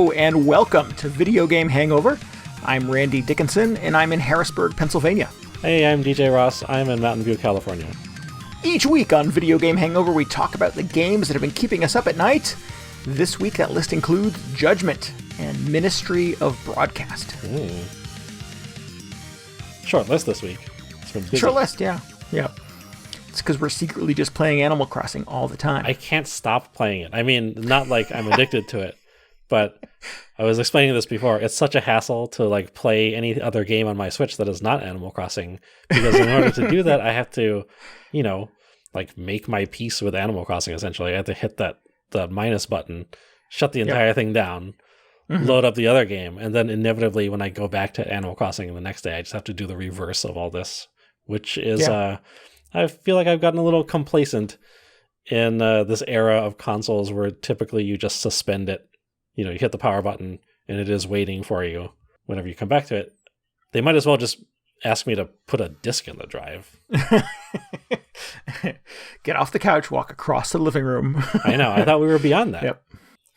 Hello and welcome to Video Game Hangover. I'm Randy Dickinson and I'm in Harrisburg, Pennsylvania. Hey, I'm DJ Ross. I'm in Mountain View, California. Each week on Video Game Hangover, we talk about the games that have been keeping us up at night. This week, that list includes Judgment and Ministry of Broadcast. Short list this week. Short list, yeah. It's because we're secretly just playing Animal Crossing all the time. I can't stop playing it. I mean, not like I'm addicted to it, but I was explaining this before. It's such a hassle to like play any other game on my Switch that is not Animal Crossing, because in order to do that, I have to, like make my peace with Animal Crossing. Essentially, I have to hit the minus button, shut the entire thing down, load up the other game, and then inevitably, when I go back to Animal Crossing the next day, I just have to do the reverse of all this, which is I feel like I've gotten a little complacent in this era of consoles where typically you just suspend it. You hit the power button and it is waiting for you whenever you come back to it. They might as well just ask me to put a disc in the drive. Get off the couch, walk across the living room. I know. I thought we were beyond that.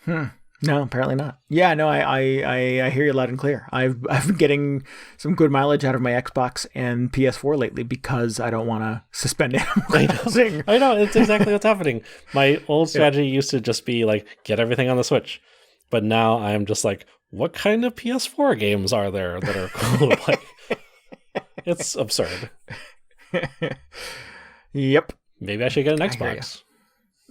Yep. No, apparently not. Yeah, no, I hear you loud and clear. I've been getting some good mileage out of my Xbox and PS4 lately because I don't want to suspend Animal Crossing. I know, it's exactly what's happening. My old strategy used to just be like, get everything on the Switch. But now I'm just like, what kind of PS4 games are there that are cool to play? It's absurd. Yep. Maybe I should get an Xbox.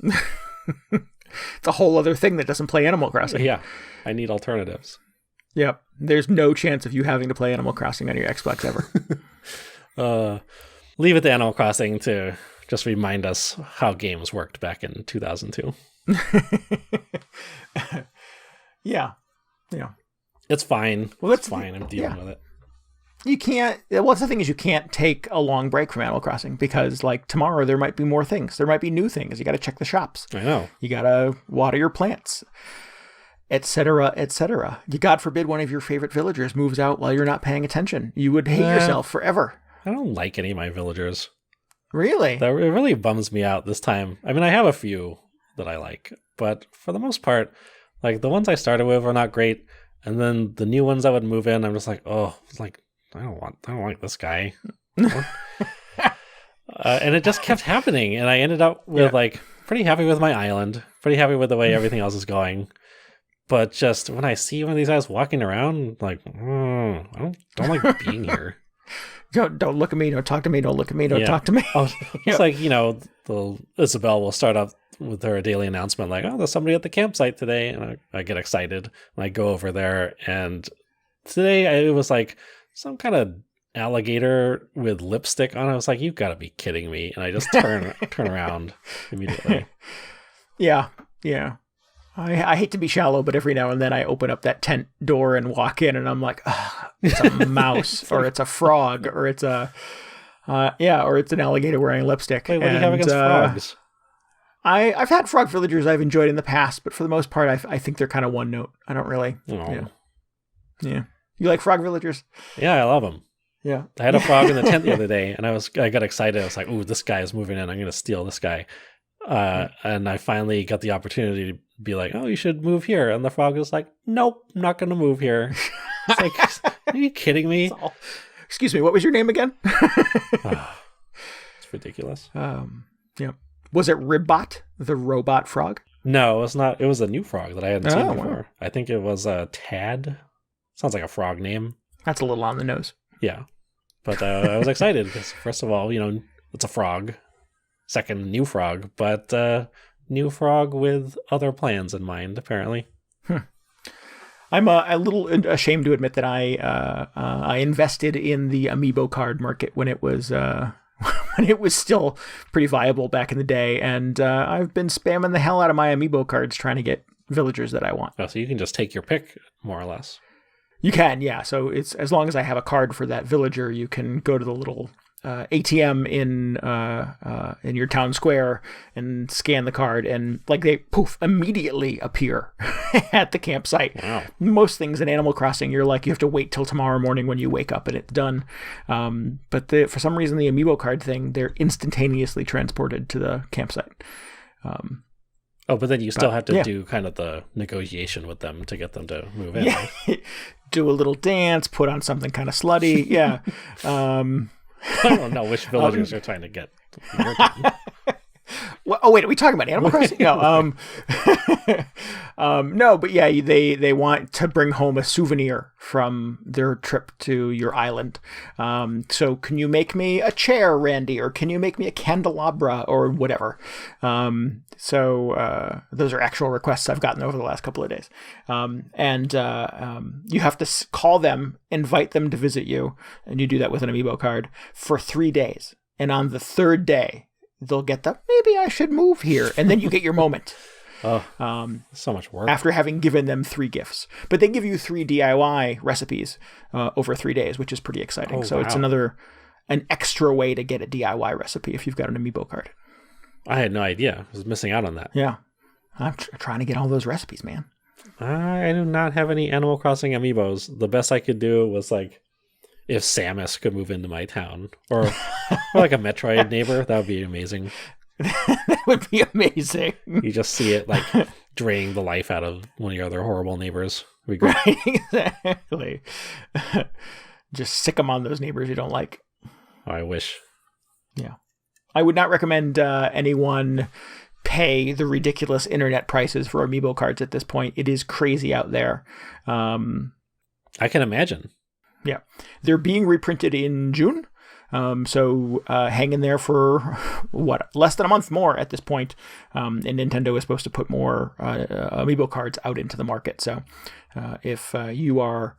It's a whole other thing that doesn't play Animal Crossing. Yeah, I need alternatives. Yep. There's no chance of you having to play Animal Crossing on your Xbox ever. Leave it to Animal Crossing to just remind us how games worked back in 2002. Yeah. It's fine. Well, it's fine. I'm dealing with it. You can't. Well, the thing is, you can't take a long break from Animal Crossing because, like, tomorrow there might be more things. There might be new things. You got to check the shops. I know. You got to water your plants, etc., etc. God forbid one of your favorite villagers moves out while you're not paying attention. You would hate yourself forever. I don't like any of my villagers. Really? It really bums me out this time. I mean, I have a few that I like, but for the most part, like the ones I started with were not great, and then the new ones that would move in, I'm just like, oh, it's like. I don't like this guy. And it just kept happening. And I ended up with like pretty happy with my island, pretty happy with the way everything else is going. But just when I see one of these guys walking around, like, I don't like being here. Don't look at me. Don't talk to me. Don't look at me. Don't talk to me. It's like, the Isabel will start up with her daily announcement like, oh, there's somebody at the campsite today. And I get excited and I go over there. And today it was like, some kind of alligator with lipstick on it. I was like, you've got to be kidding me. And I just turn around immediately. Yeah. I hate to be shallow, but every now and then I open up that tent door and walk in and I'm like, it's a mouse or it's a frog or it's or it's an alligator wearing lipstick. Wait, what do you have against frogs? I've had frog villagers I've enjoyed in the past, but for the most part, I think they're kind of one note. I don't really. Oh. Yeah. You like frog villagers? Yeah, I love them. Yeah. I had a frog in the tent the other day, and I got excited. I was like, ooh, this guy is moving in. I'm going to steal this guy. And I finally got the opportunity to be like, oh, you should move here. And the frog was like, nope, I'm not going to move here. It's like, are you kidding me? Excuse me, what was your name again? It's ridiculous. Yeah. Was it Ribbot, the robot frog? No, it was not. It was a new frog that I hadn't seen before. Wow. I think it was Tad. Sounds like a frog name. That's a little on the nose. Yeah. But I was excited because, first of all, it's a frog. Second, new frog. But new frog with other plans in mind, apparently. I'm a little ashamed to admit that I invested in the amiibo card market when it was still pretty viable back in the day. And I've been spamming the hell out of my amiibo cards trying to get villagers that I want. Oh, so you can just take your pick, more or less. You can, yeah. So it's as long as I have a card for that villager, you can go to the little ATM in your town square and scan the card, and like they immediately appear at the campsite. Wow. Most things in Animal Crossing, you're like, you have to wait till tomorrow morning when you wake up and it's done. But for some reason, the amiibo card thing, they're instantaneously transported to the campsite. Oh, but then you still have to yeah. do kind of the negotiation with them to get them to move in. Yeah. Right? Do a little dance, put on something kind of slutty. Yeah. I don't know which villagers you're trying to get. Your town. Well, oh wait, are we talking about Animal Crossing? No, no, but yeah, they want to bring home a souvenir from their trip to your island. So can you make me a chair, Randy, or can you make me a candelabra or whatever? So those are actual requests I've gotten over the last couple of days, and you have to call them, invite them to visit you, and you do that with an amiibo card for 3 days, and on the third day, they'll get the, maybe I should move here. And then you get your moment. Oh, so much work. After having given them 3 gifts. But they give you 3 DIY recipes over 3 days, which is pretty exciting. Oh, so wow. it's an extra way to get a DIY recipe if you've got an amiibo card. I had no idea. I was missing out on that. Yeah. I'm trying to get all those recipes, man. I do not have any Animal Crossing amiibos. The best I could do was like, if Samus could move into my town, or like a Metroid neighbor, that would be amazing. That would be amazing. You just see it like draining the life out of one of your other horrible neighbors. It'd be great. Right, exactly. Just sick them on those neighbors you don't like. Oh, I wish. Yeah. I would not recommend anyone pay the ridiculous internet prices for amiibo cards at this point. It is crazy out there. I can imagine. Yeah. They're being reprinted in June. So hang in there for, less than a month more at this point. And Nintendo is supposed to put more amiibo cards out into the market. So if you are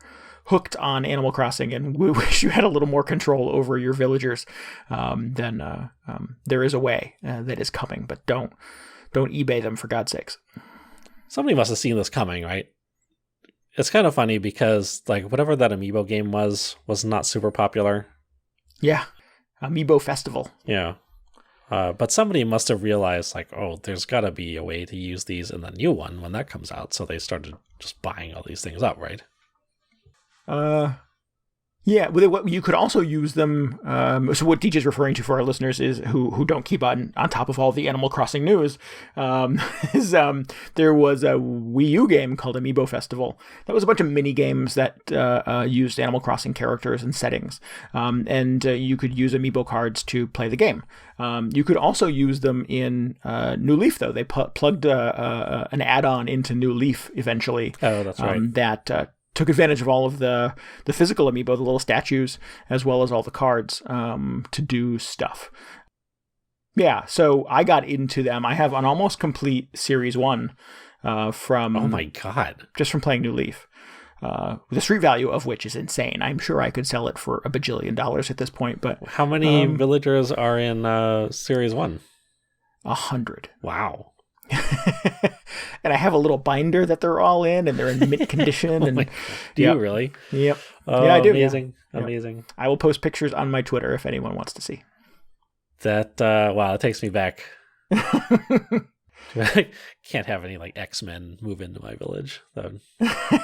hooked on Animal Crossing and wish you had a little more control over your villagers, then there is a way that is coming. But don't eBay them, for God's sakes. Somebody must have seen this coming, right? It's kind of funny because like whatever that amiibo game was not super popular. Yeah. Amiibo Festival. Yeah. But somebody must have realized like, oh, there's got to be a way to use these in the new one when that comes out. So they started just buying all these things up, right? Yeah, you could also use them. So what DJ's referring to for our listeners is who don't keep on top of all the Animal Crossing news. Is there was a Wii U game called Amiibo Festival that was a bunch of mini games that used Animal Crossing characters and settings, and you could use Amiibo cards to play the game. You could also use them in New Leaf, though. They plugged an add-on into New Leaf eventually. Oh, that's right. That took advantage of all of the physical amiibo, the little statues, as well as all the cards to do stuff. Yeah, so I got into them. I have an almost complete Series 1 from... Oh my God. Just from playing New Leaf. The street value of which is insane. I'm sure I could sell it for $1 bajillion at this point, but... How many villagers are in Series 1? 100. Wow. And I have a little binder that they're all in, and they're in mint condition. And do you really? Yep. Oh, yeah, I do. Amazing. Yeah. Amazing. I will post pictures on my Twitter if anyone wants to see. That wow, it takes me back. I can't have any like X-Men move into my village. I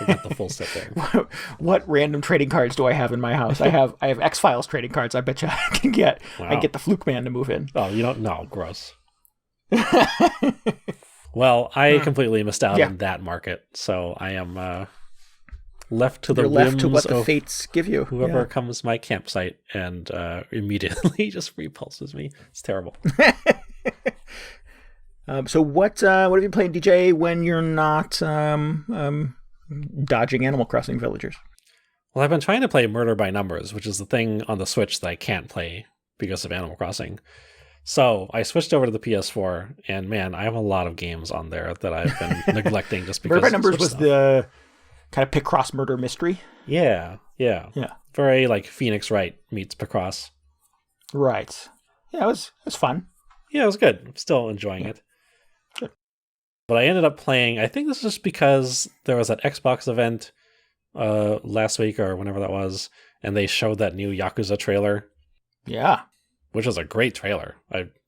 got the full set there. What random trading cards do I have in my house? I have X-Files trading cards. I bet you I can get. Wow. I get the Fluke Man to move in. Oh, you don't know? Gross. Well, I completely missed out on that market, so I am left to the whims left to what the fates give you. Whoever comes to my campsite and immediately just repulses me. It's terrible. So what have you played, DJ, when you're not dodging Animal Crossing villagers? Well, I've been trying to play Murder by Numbers, which is the thing on the Switch that I can't play because of Animal Crossing. So I switched over to the PS4, and man, I have a lot of games on there that I've been neglecting just because. Murder by Numbers was the kind of Picross murder mystery. Yeah. Very like Phoenix Wright meets Picross. Right. Yeah, it was fun. Yeah, it was good. I'm still enjoying it. Good. But I ended up playing. I think this is just because there was that Xbox event last week or whenever that was, and they showed that new Yakuza trailer. Yeah. Which is a great trailer.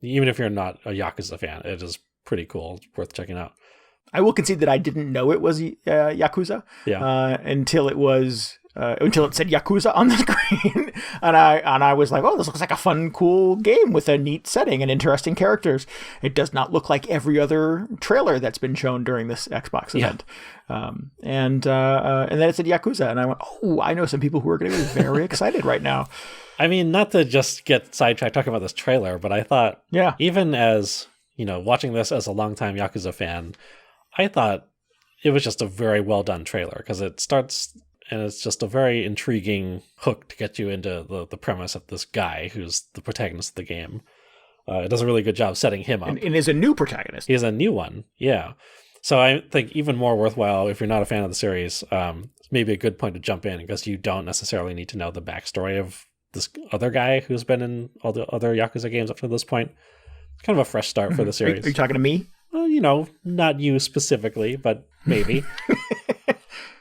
Even if you're not a Yakuza fan, it is pretty cool. It's worth checking out. I will concede that I didn't know it was Yakuza until it was until it said Yakuza on the screen, and I was like, oh, this looks like a fun, cool game with a neat setting and interesting characters. It does not look like every other trailer that's been shown during this Xbox event. And then it said Yakuza, and I went, oh, I know some people who are going to be very excited right now. I mean, not to just get sidetracked talking about this trailer, but I thought, even as, watching this as a longtime Yakuza fan, I thought it was just a very well done trailer, because it starts and it's just a very intriguing hook to get you into the premise of this guy who's the protagonist of the game. It does a really good job setting him up. And is a new protagonist. He's a new one, yeah. So I think even more worthwhile, if you're not a fan of the series, it's maybe a good point to jump in, because you don't necessarily need to know the backstory of this other guy who's been in all the other Yakuza games up to this point. It's kind of a fresh start for the series. Are you talking to me? Well, not you specifically, but maybe.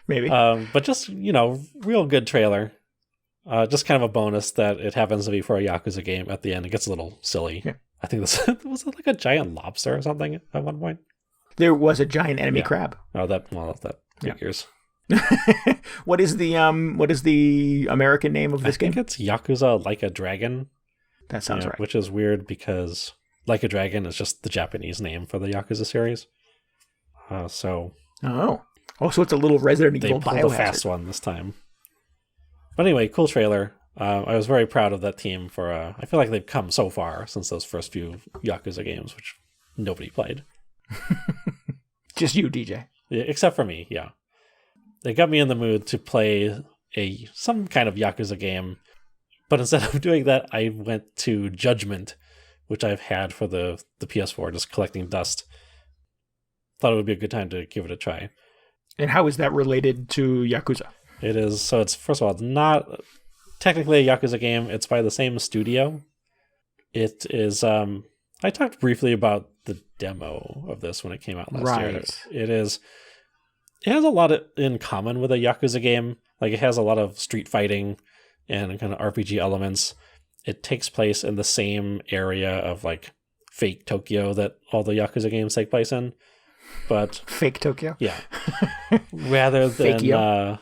Maybe. But just, real good trailer. Just kind of a bonus that it happens to be for a Yakuza game at the end. It gets a little silly. Yeah. I think this was it like a giant lobster or something at one point? There was a giant enemy crab. Oh, that figures. What is the American name of this game? I think it's Yakuza Like a Dragon. That sounds right. Which is weird because Like a Dragon is just the Japanese name for the Yakuza series. So it's a little Resident Evil Biohazard. They pulled a fast one this time. But anyway, cool trailer. I was very proud of that team for. I feel like they've come so far since those first few Yakuza games, which nobody played. Just you, DJ. Yeah, except for me, yeah. They got me in the mood to play some kind of Yakuza game, but instead of doing that, I went to Judgment, which I've had for the PS4, just collecting dust. Thought it would be a good time to give it a try. And how is that related to Yakuza? It is, so it's, first of all, it's not technically a Yakuza game. It's by the same studio. It is, I talked briefly about the demo of this when it came out last year. It has a lot in common with a Yakuza game. Like, it has a lot of street fighting and kind of RPG elements. It takes place in the same area of like fake Tokyo that all the Yakuza games take place in. But fake Tokyo? Yeah. Rather than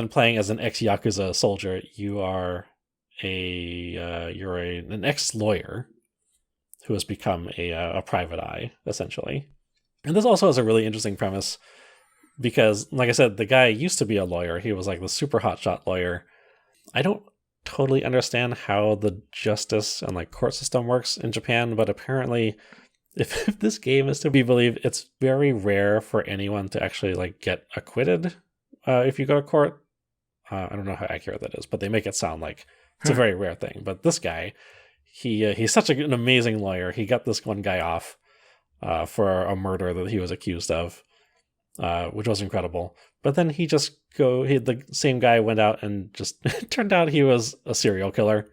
playing as an ex-Yakuza soldier, you are an ex-lawyer who has become a private eye, essentially. And this also has a really interesting premise because, like I said, the guy used to be a lawyer. He was like the super hotshot lawyer. I don't totally understand how the justice and like court system works in Japan, but apparently if this game is to be believed, it's very rare for anyone to actually like get acquitted if you go to court. I don't know how accurate that is, but they make it sound like it's a very rare thing. But this guy, he's such an amazing lawyer. He got this one guy off for a murder that he was accused of, which was incredible. But then the same guy went out and just it turned out he was a serial killer.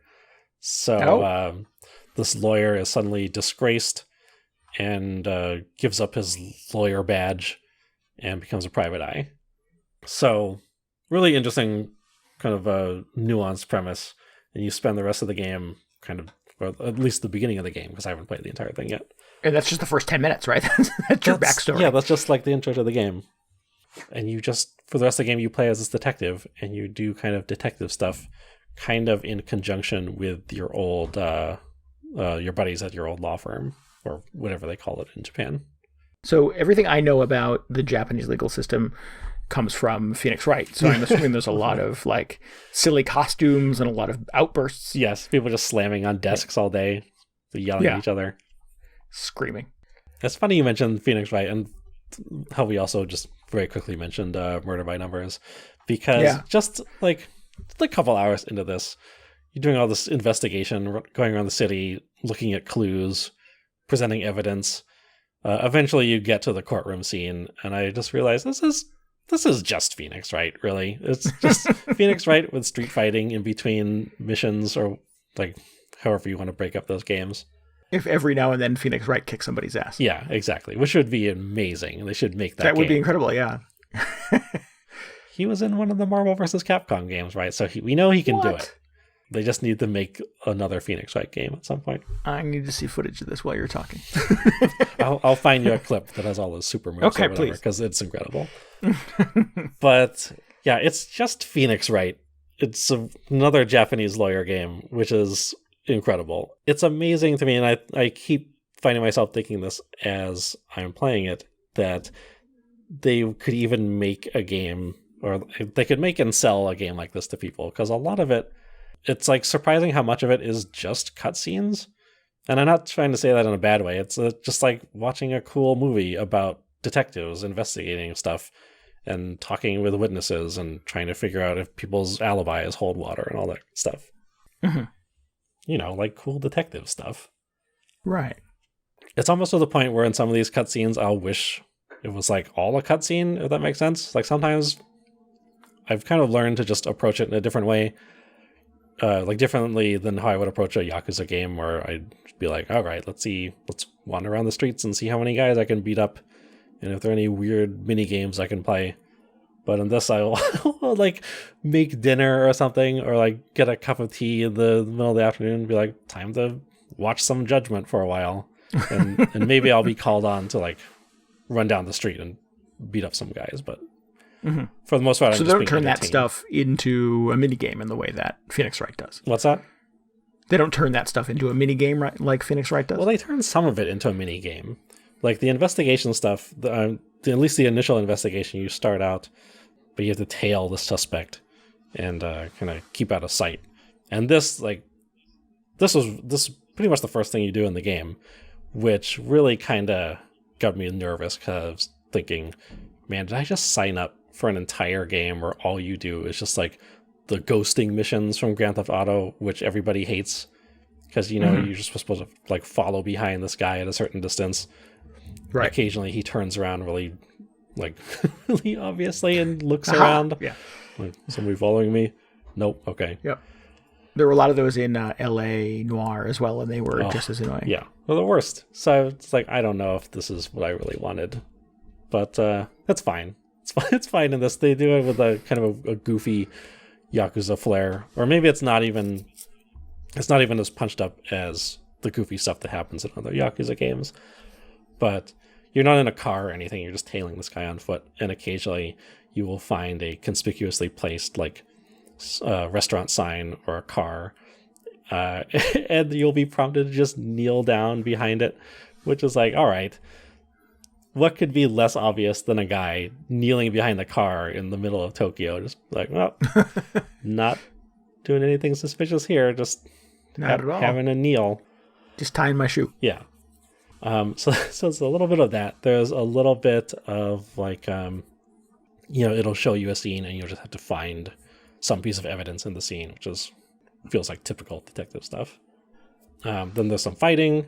So this lawyer is suddenly disgraced and gives up his lawyer badge and becomes a private eye. So really interesting kind of a nuanced premise. And you spend the rest of the game or at least the beginning of the game, because I haven't played the entire thing yet. And that's just the first 10 minutes, right? That's your backstory. Yeah, that's just like the intro to the game. And you just, for the rest of the game, you play as this detective, and you do kind of detective stuff, kind of in conjunction with your old, your buddies at your old law firm, or whatever they call it in Japan. So everything I know about the Japanese legal system comes from Phoenix Wright. So I'm assuming there's a lot of like silly costumes and a lot of outbursts. Yes, people just slamming on desks all day, yelling at each other. Screaming. It's funny you mentioned Phoenix Wright and how we also just very quickly mentioned Murder by Numbers, because just like a couple hours into this, you're doing all this investigation, going around the city, looking at clues, presenting evidence. Eventually you get to the courtroom scene, and I just realized this is just Phoenix Wright, really. It's just Phoenix Wright with street fighting in between missions, or like however you want to break up those games. If every now and then Phoenix Wright kicks somebody's ass. Yeah, exactly. Which would be amazing. They should make that. That would be incredible, yeah. He was in one of the Marvel vs. Capcom games, right? So we know he can do it. They just need to make another Phoenix Wright game at some point. I need to see footage of this while you're talking. I'll find you a clip that has all those super moves. Okay, please. Because it's incredible. But Yeah, it's just Phoenix Wright. It's another Japanese lawyer game, which is incredible. It's amazing to me, and I keep finding myself thinking this as I'm playing it, that they could even make a game, or they could make and sell a game like this to people, because a lot of it, it's like surprising how much of it is just cutscenes. And I'm not trying to say that in a bad way. It's just like watching a cool movie about detectives investigating stuff and talking with witnesses and trying to figure out if people's alibis hold water and all that stuff. Mm-hmm. You know, like cool detective stuff. Right. It's almost to the point where in some of these cutscenes, I'll wish it was like all a cutscene, if that makes sense. Like sometimes I've kind of learned to just approach it in a different way. Like differently than how I would approach a Yakuza game, where I'd be like, all right, let's wander around the streets and see how many guys I can beat up, and if there are any weird mini games I can play. But in this, I'll like make dinner or something, or like get a cup of tea in the middle of the afternoon and be like, time to watch some Judgment for a while. And maybe I'll be called on to like run down the street and beat up some guys, but for the most part, so they don't turn that stuff into a mini game in the way that Phoenix Wright does. What's that? They don't turn that stuff into a mini game like Phoenix Wright does. Well, they turn some of it into a mini game, like the investigation stuff. At least the initial investigation, you start out, but you have to tail the suspect and kind of keep out of sight. And this was pretty much the first thing you do in the game, which really kind of got me nervous, because I was thinking, man, did I just sign up for an entire game where all you do is just like the ghosting missions from Grand Theft Auto, which everybody hates, because you're just supposed to like follow behind this guy at a certain distance. Right. Occasionally he turns around really really obviously and looks around. Yeah. Like, somebody following me? Nope. Okay. Yep. There were a lot of those in LA Noire as well, and they were just as annoying. Yeah. They're the worst. So it's like, I don't know if this is what I really wanted, but that's fine. It's fine in this. They do it with a kind of a goofy Yakuza flair, or maybe it's not even as punched up as the goofy stuff that happens in other Yakuza games. But you're not in a car or anything. You're just tailing this guy on foot, and occasionally you will find a conspicuously placed like restaurant sign or a car, and you'll be prompted to just kneel down behind it, which is like, all right. What could be less obvious than a guy kneeling behind the car in the middle of Tokyo? Just like, well, not doing anything suspicious here. Just not at all. Having a kneel. Just tying my shoe. Yeah. So it's a little bit of that. There's a little bit of like, it'll show you a scene and you'll just have to find some piece of evidence in the scene, which feels like typical detective stuff. Then there's some fighting.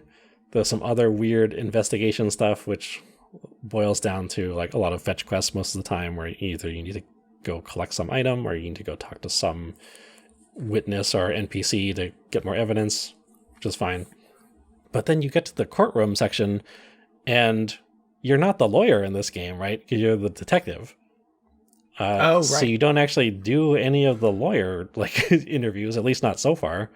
There's some other weird investigation stuff, which boils down to like a lot of fetch quests most of the time, where either you need to go collect some item or you need to go talk to some witness or NPC to get more evidence, which is fine. But then you get to the courtroom section and you're not the lawyer in this game, right? Because you're the detective. Right. So you don't actually do any of the lawyer like interviews, at least not so far.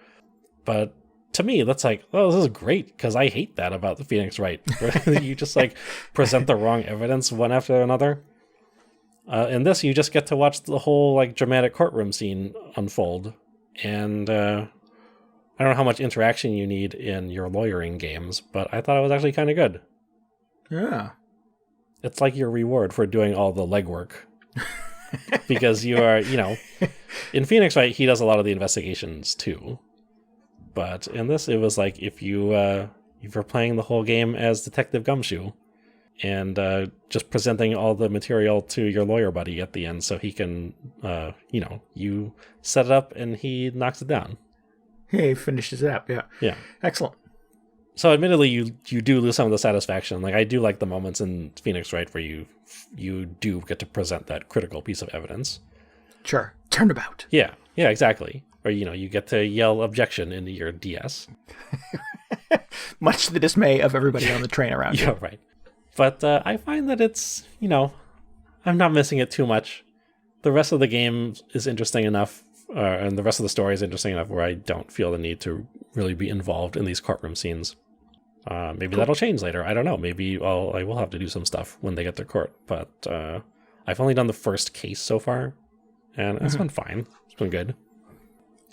But to me, that's like, oh, this is great, because I hate that about the Phoenix Wright. You just like present the wrong evidence one after another. In this, you just get to watch the whole like dramatic courtroom scene unfold. And I don't know how much interaction you need in your lawyering games, but I thought it was actually kind of good. Yeah. It's like your reward for doing all the legwork. Because you are, in Phoenix Wright, he does a lot of the investigations too. But in this, it was like if you're playing the whole game as Detective Gumshoe and just presenting all the material to your lawyer buddy at the end so he can, you set it up and he knocks it down. He finishes it up, yeah. Yeah. Excellent. So admittedly, you do lose some of the satisfaction. Like I do like the moments in Phoenix Wright where you do get to present that critical piece of evidence. Sure. Turnabout. Yeah, exactly. Or, you get to yell objection into your DS. Much to the dismay of everybody on the train around you. Yeah, right. But I find that it's, I'm not missing it too much. The rest of the game is interesting enough, and the rest of the story is interesting enough where I don't feel the need to really be involved in these courtroom scenes. Maybe that'll change later. I don't know. Maybe I will have to do some stuff when they get to court. But I've only done the first case so far. and it's been fine. It's been good.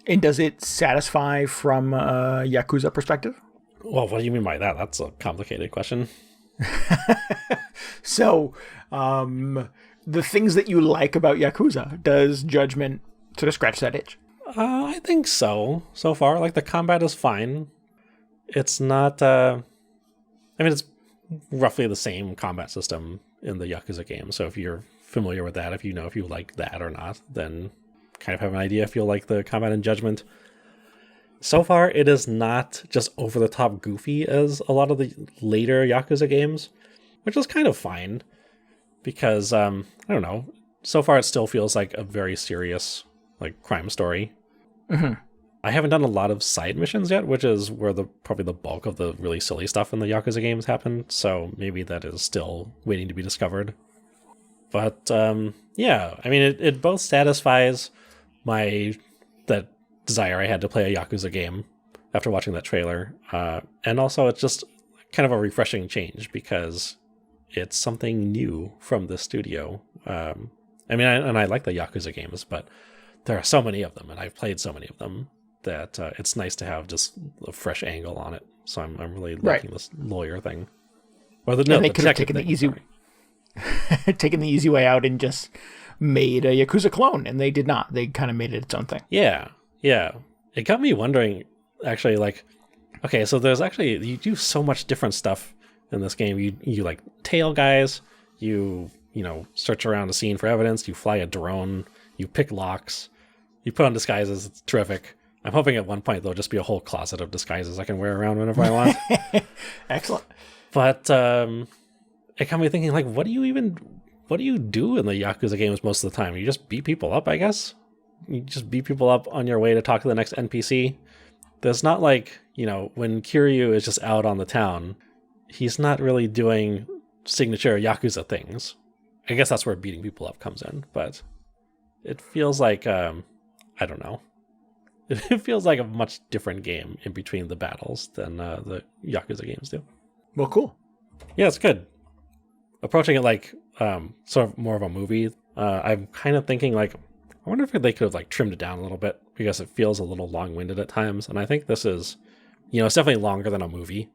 And does it satisfy from a Yakuza perspective? Well, what do you mean by that? That's a complicated question. So, the things that you like about Yakuza, does Judgment sort of scratch that itch? I think so. So far, like the combat is fine. It's not. I mean, it's roughly the same combat system in the Yakuza game. So if you're familiar with that, if you like that or not, then kind of have an idea if you'll like the combat in Judgment. So far, it is not just over the top goofy as a lot of the later Yakuza games, which is kind of fine because I don't know. So far, it still feels like a very serious like crime story. Mm-hmm. I haven't done a lot of side missions yet, which is where probably the bulk of the really silly stuff in the Yakuza games happen. So maybe that is still waiting to be discovered. But yeah, I mean, it both satisfies that desire I had to play a Yakuza game after watching that trailer, and also it's just kind of a refreshing change because it's something new from the studio. I mean, I like the Yakuza games, but there are so many of them, and I've played so many of them that it's nice to have just a fresh angle on it. So I'm really liking this lawyer thing. Or they could have taken the easy, taken the easy way out and just made a Yakuza clone, and they did not. They kind of made it its own thing. Yeah. It got me wondering, actually, like, okay, so you do so much different stuff in this game. You like tail guys, you search around a scene for evidence, you fly a drone, you pick locks, you put on disguises. It's terrific. I'm hoping at one point there'll just be a whole closet of disguises I can wear around whenever I want. Excellent. But it got me thinking, like, what do you do in the Yakuza games most of the time? You just beat people up, I guess? You just beat people up on your way to talk to the next NPC. There's not like, when Kiryu is just out on the town, he's not really doing signature Yakuza things. I guess that's where beating people up comes in, but it feels like, I don't know. It feels like a much different game in between the battles than the Yakuza games do. Well, cool. Yeah, it's good. Approaching it like sort of more of a movie, I'm kind of thinking like, I wonder if they could have like trimmed it down a little bit because it feels a little long-winded at times. And I think this is, it's definitely longer than a movie.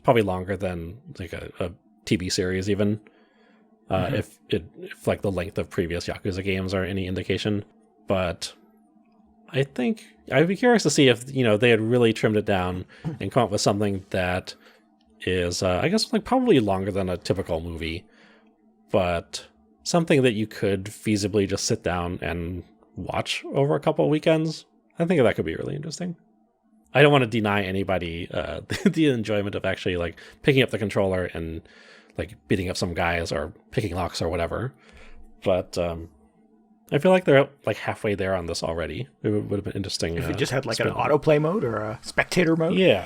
Probably longer than like a TV series even. If like the length of previous Yakuza games are any indication. But I think I'd be curious to see if, they had really trimmed it down and come up with something that is, I guess, like probably longer than a typical movie, but something that you could feasibly just sit down and watch over a couple of weekends. I think that could be really interesting. I don't want to deny anybody the enjoyment of actually like picking up the controller and like beating up some guys or picking locks or whatever. But I feel like they're like halfway there on this already. It would have been interesting. If it just had like an autoplay mode or a spectator mode. Yeah.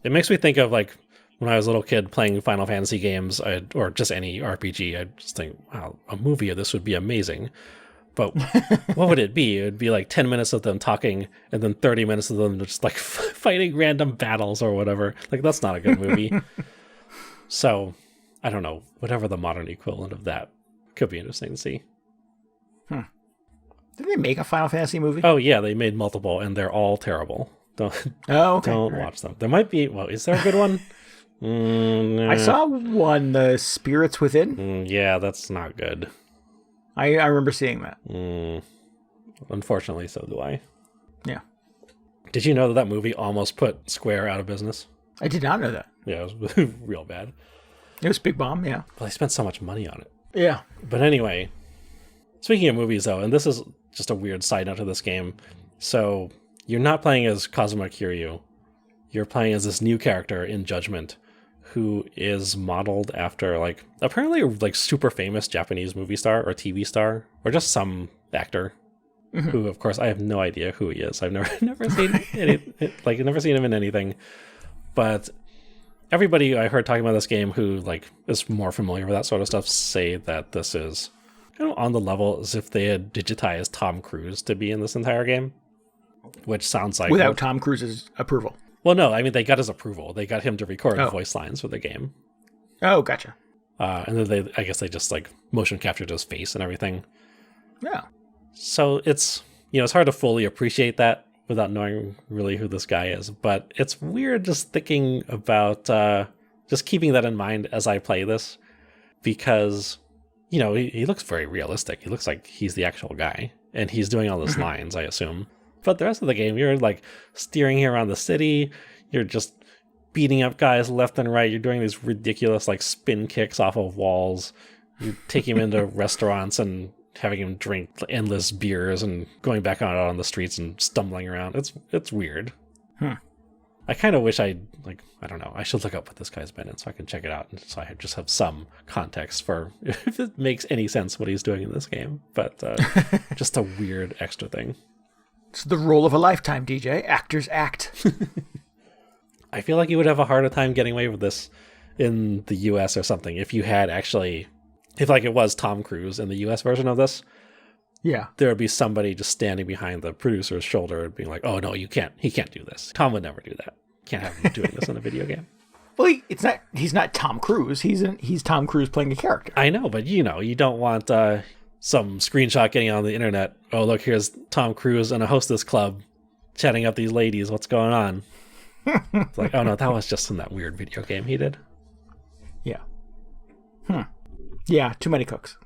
It makes me think of like when I was a little kid playing Final Fantasy games or just any RPG. I'd just think, wow, a movie of this would be amazing. But what would it be? It would be like 10 minutes of them talking and then 30 minutes of them just like fighting random battles or whatever. Like, that's not a good movie. So, I don't know. Whatever the modern equivalent of that could be interesting to see. Did they make a Final Fantasy movie? Oh, yeah. They made multiple and they're all terrible. Don't watch them. There might be... Well, is there a good one? No. I saw one, The Spirits Within. Yeah, that's not good. I remember seeing that. Unfortunately, so do I. Yeah. Did you know that movie almost put Square out of business? I did not know that. Yeah, it was real bad. It was Big Bomb, yeah. Well, they spent so much money on it. Yeah. But anyway, speaking of movies, though, and this is just a weird side note to this game. So, you're not playing as Kazuma Kiryu. You're playing as this new character in Judgment who is modeled after, like, apparently, like, super famous Japanese movie star or TV star or just some actor who, of course, I have no idea who he is. I've never seen never seen him in anything. But everybody I heard talking about this game who, like, is more familiar with that sort of stuff say that this is kind of on the level as if they had digitized Tom Cruise to be in this entire game, which sounds like... Without Tom Cruise's approval. Well, no, I mean, they got his approval. They got him to record voice lines for the game. Oh, gotcha. And then I guess they just, like, motion captured his face and everything. Yeah. So it's, it's hard to fully appreciate that without knowing really who this guy is. But it's weird just thinking about just keeping that in mind as I play this, because, he looks very realistic. He looks like he's the actual guy, and he's doing all those lines, I assume. But the rest of the game, you're like steering here around the city. You're just beating up guys left and right. You're doing these ridiculous like spin kicks off of walls. You take him into restaurants and having him drink endless beers and going back out on the streets and stumbling around. It's weird. I kind of wish I don't know. I should look up what this guy's been in so I can check it out, and so I just have some context for if it makes any sense what he's doing in this game. But just a weird extra thing. It's the role of a lifetime, DJ. Actors act. I feel like you would have a harder time getting away with this in the US or something if you had actually, if like it was Tom Cruise in the US version of this. Yeah. There would be somebody just standing behind the producer's shoulder and being like, oh no, he can't do this. Tom would never do that. Can't have him doing this in a video game. Well, he's not Tom Cruise. He's Tom Cruise playing a character. I know, but you don't want some screenshot getting on the internet. Oh, look, here's Tom Cruise in a hostess club chatting up these ladies. What's going on? It's like, oh no, that was just in that weird video game he did. Yeah. Yeah, too many cooks.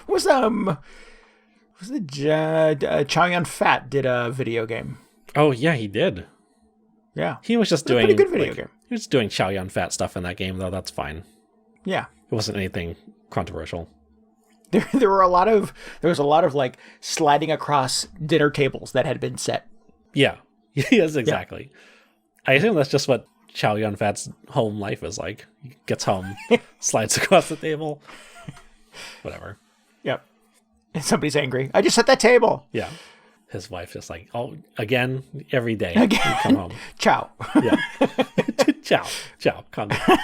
was the Chow Yun Fat did a video game? Oh yeah, he did. Yeah, he was just doing a pretty good video game. He was doing Chow Yun Fat stuff in that game, though. That's fine. Yeah, it wasn't anything controversial. There was a lot of like sliding across dinner tables that had been set. Yeah, yes, exactly. Yeah. I assume that's just what Chow Yun Fat's home life is like. He gets home, slides across the table, whatever. Yep. And somebody's angry. I just set that table. Yeah. His wife just like, oh, again, every day. Again. You come home. Chow. Yeah. Chow. Come down.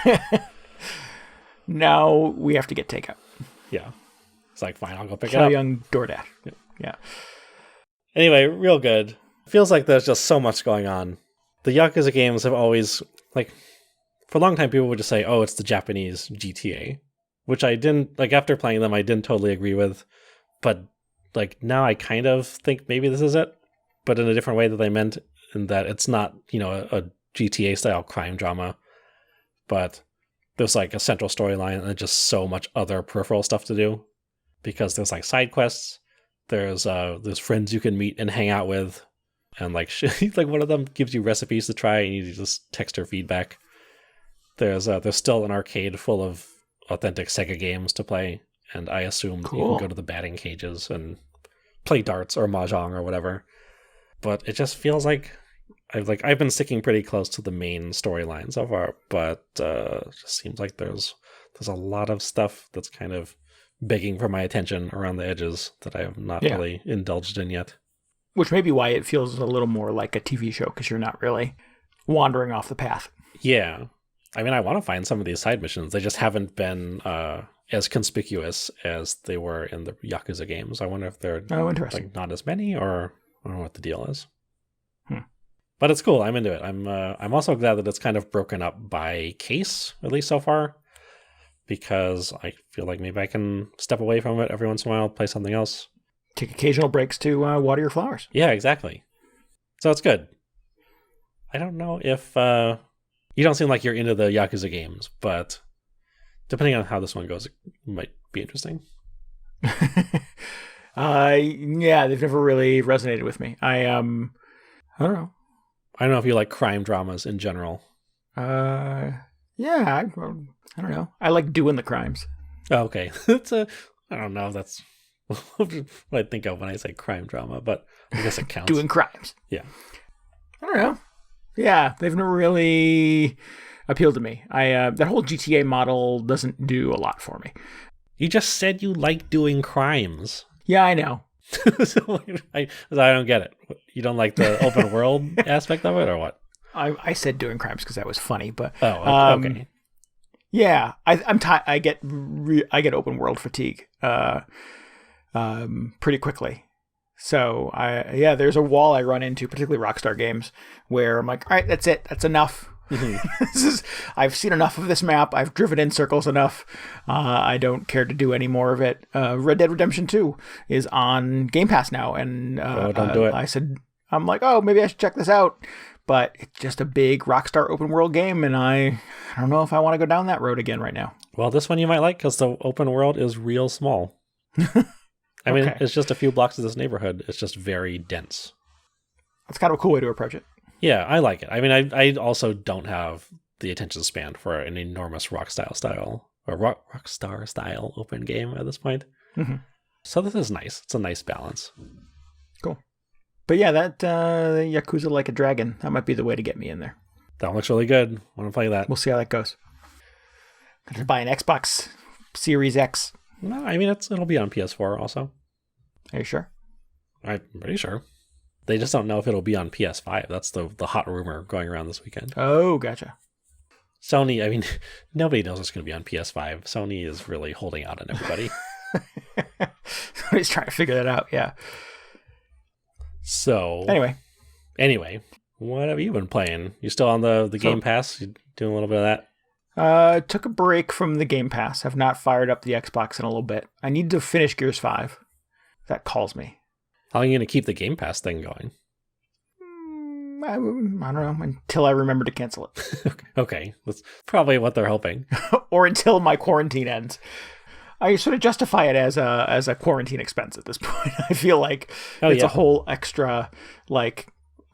Now we have to get takeout. Yeah. It's like, fine, I'll go pick it Chow up. Yun DoorDash. Yeah. Anyway, real good. Feels like there's just so much going on. The Yakuza games have always, like, for a long time, people would just say, oh, it's the Japanese GTA, which I didn't, like, after playing them, I didn't totally agree with. But, like, now I kind of think maybe this is it, but in a different way that they meant, in that it's not, a GTA-style crime drama, but there's, like, a central storyline and just so much other peripheral stuff to do, because there's, like, side quests, there's friends you can meet and hang out with, and like one of them gives you recipes to try and you just text her feedback. There's still an arcade full of authentic Sega games to play, and I assume that you can go to the batting cages and play darts or mahjong or whatever. But it just feels like I've been sticking pretty close to the main storyline so far, but it just seems like there's a lot of stuff that's kind of begging for my attention around the edges that I have not really indulged in yet. Which may be why it feels a little more like a TV show, because you're not really wandering off the path. Yeah. I mean, I want to find some of these side missions. They just haven't been as conspicuous as they were in the Yakuza games. I wonder if they're like not as many, or I don't know what the deal is. But it's cool. I'm into it. I'm also glad that it's kind of broken up by case, at least so far, because I feel like maybe I can step away from it every once in a while, play something else. Take occasional breaks to water your flowers. Yeah, exactly. So it's good. I don't know if you don't seem like you're into the Yakuza games, but depending on how this one goes, it might be interesting. Yeah, they've never really resonated with me. I don't know. I don't know if you like crime dramas in general. Yeah, I don't know. I like doing the crimes. Oh, okay. I don't know. That's what I think of when I say crime drama, but I guess it counts. Doing crimes. Yeah. I don't know. Yeah, they've never really appealed to me. That whole GTA model doesn't do a lot for me. You just said you like doing crimes. Yeah, I know. So I don't get it. You don't like the open world aspect of it, or what? I said doing crimes because that was funny, but okay. Yeah, I get open world fatigue pretty quickly. So there's a wall I run into, particularly Rockstar games, where I'm like, all right, that's it, that's enough. I've seen enough of this map. I've driven in circles enough. I don't care to do any more of it. Red Dead Redemption 2 is on Game Pass now, and don't do it. I'm like, oh, maybe I should check this out. But it's just a big Rockstar open world game, and I don't know if I want to go down that road again right now. Well, this one you might like because the open world is real small. I mean, it's just a few blocks of this neighborhood. It's just very dense. That's kind of a cool way to approach it. Yeah, I like it. I mean, I also don't have the attention span for an enormous Rockstar style open game at this point. Mm-hmm. So this is nice. It's a nice balance. Cool. But yeah, that Yakuza Like a Dragon, that might be the way to get me in there. That looks really good. I want to play that. We'll see how that goes. Got to buy an Xbox Series X. No, I mean, it'll be on PS4 also. Are you sure? I'm pretty sure. They just don't know if it'll be on PS5. That's the hot rumor going around this weekend. Oh, gotcha. Sony, I mean, nobody knows it's going to be on PS5. Sony is really holding out on everybody. Somebody's trying to figure that out, yeah. So, anyway, what have you been playing? You still on the Game Pass? You doing a little bit of that? Took a break from the Game Pass. I've not fired up the Xbox in a little bit. I need to finish Gears 5. That calls me. How are you going to keep the Game Pass thing going? I don't know, until I remember to cancel it. Okay, that's probably what they're hoping. Or until my quarantine ends. I sort of justify it as a quarantine expense at this point. I feel like it's a whole extra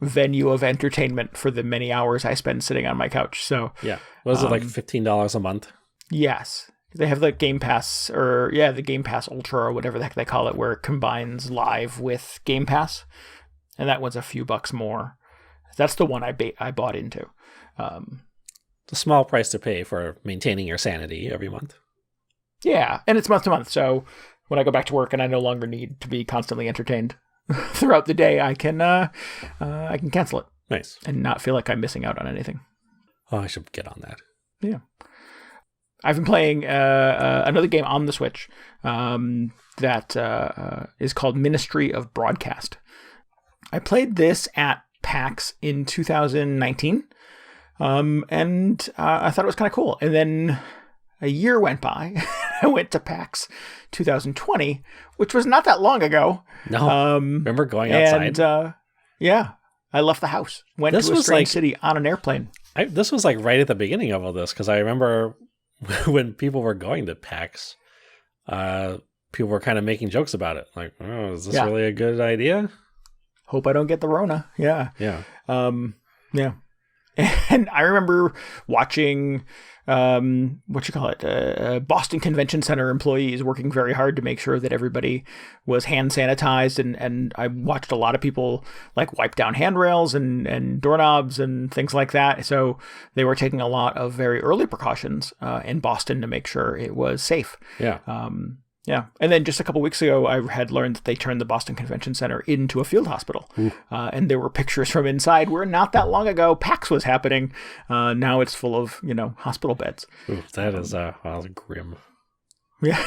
venue of entertainment for the many hours I spend sitting on my couch. So yeah, was it like $15 a month? Yes, they have the Game Pass the Game Pass Ultra or whatever the heck they call it, where it combines live with Game Pass, and that one's a few bucks more. That's the one I bought into. It's a small price to pay for maintaining your sanity every month. Yeah, and it's month to month, so when I go back to work and I no longer need to be constantly entertained throughout the day, I can cancel it. Nice. And not feel like I'm missing out on anything. Oh, I should get on that. Yeah. I've been playing another game on the Switch that is called Ministry of Broadcast. I played this at PAX in 2019, and I thought it was kind of cool. And then a year went by. I went to PAX 2020, which was not that long ago. No, remember going outside? And yeah, I left the house, went to a strange city on an airplane. This was right at the beginning of all this, because I remember when people were going to PAX, people were kind of making jokes about it. Like, oh, is this really a good idea? Hope I don't get the Rona. Yeah. Yeah. Yeah. And I remember watching, Boston Convention Center employees working very hard to make sure that everybody was hand sanitized. And I watched a lot of people wipe down handrails and doorknobs and things like that. So they were taking a lot of very early precautions in Boston to make sure it was safe. Yeah. Yeah. And then just a couple of weeks ago, I had learned that they turned the Boston Convention Center into a field hospital. And there were pictures from inside where not that long ago PAX was happening. Now it's full of, hospital beds. Ooh, that is grim. Yeah.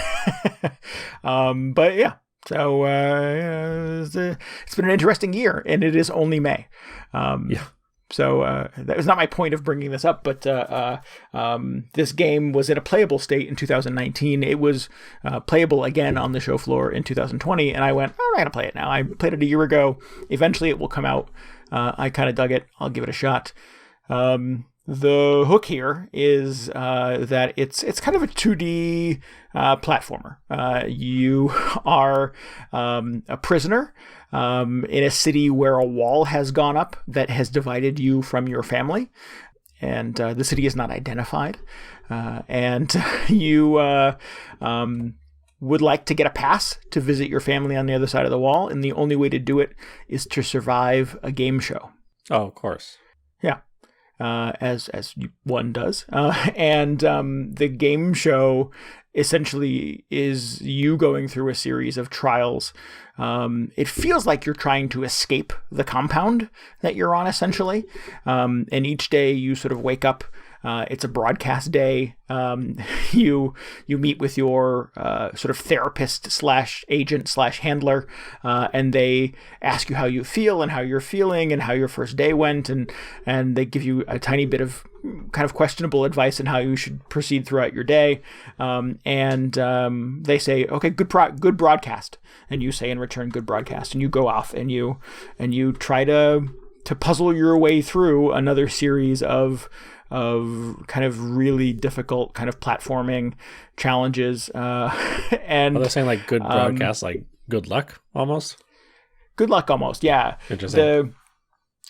But yeah. So it's been an interesting year, and it is only May. Yeah. So that was not my point of bringing this up, but this game was in a playable state in 2019. It was playable again on the show floor in 2020, and I went, I'm not going to play it now. I played it a year ago. Eventually it will come out. I kind of dug it. I'll give it a shot. The hook here is that it's kind of a 2D platformer. You are a prisoner in a city where a wall has gone up that has divided you from your family, and the city is not identified. And you would like to get a pass to visit your family on the other side of the wall, and the only way to do it is to survive a game show. Oh, of course. Yeah. As one does. And the game show essentially is you going through a series of trials. It feels like you're trying to escape the compound that you're on, essentially. And each day you sort of wake up. It's a broadcast day. You meet with your sort of therapist / agent / handler, and they ask you how you feel and how you're feeling and how your first day went, and they give you a tiny bit of kind of questionable advice on how you should proceed throughout your day. They say, okay, good broadcast. And you say in return, good broadcast. And you go off and you try to puzzle your way through another series of kind of really difficult kind of platforming challenges. And they're saying like good broadcast, like good luck almost. Good luck almost. Yeah. Interesting.